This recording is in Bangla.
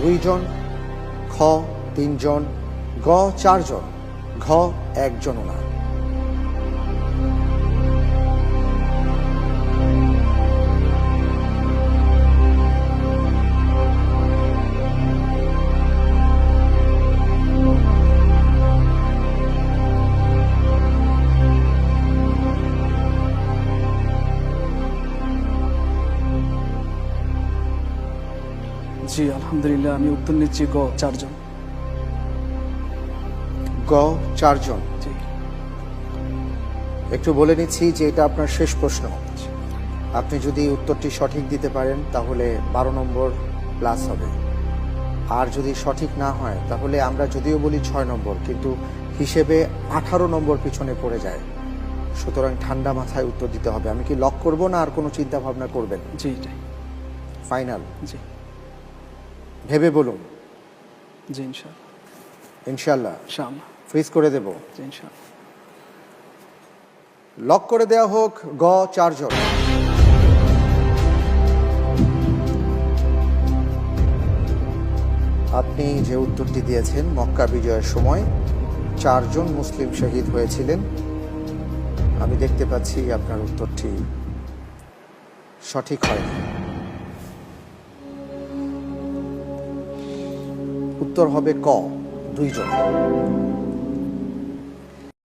2 জন, খ 3 জন, গ 4 জন, ঘ 1 জনও না। জি আলহামদুলিল্লাহ, আমি উত্তর নিচ্ছি গ 4 জন। গ 4 জন। জি। একটু বলে নিচ্ছি যে এটা আপনার শেষ প্রশ্ন। আপনি যদি উত্তরটি সঠিক দিতে পারেন তাহলে 12 নম্বর প্লাস হবে, আর যদি সঠিক না হয় তাহলে আমরা যদিও বলি 6 নম্বর, কিন্তু হিসেবে 18 নম্বর পিছনে পড়ে যায়। সুতরাং ঠান্ডা মাথায় উত্তর দিতে হবে। আমি কি লক করব না আর কোনো চিন্তা ভাবনা করবেন? জি এটাই ফাইনাল? জি। ভেবে বলুন। জি ইনশাআল্লাহ। ইনশাআল্লাহ ইনশাআল্লাহ। ফ্রিজ করে দেব। জি ইনশাআল্লাহ। লক করে দেওয়া হোক গ 4 জন। আপনি যে উত্তরটি দিয়েছেন, মক্কা বিজয়ের সময় 4 জন মুসলিম শহীদ হয়েছিলেন। আমি দেখতে পাচ্ছি আপনার উত্তরটি সঠিক হয়নি। উত্তর হবে ক 2 জন।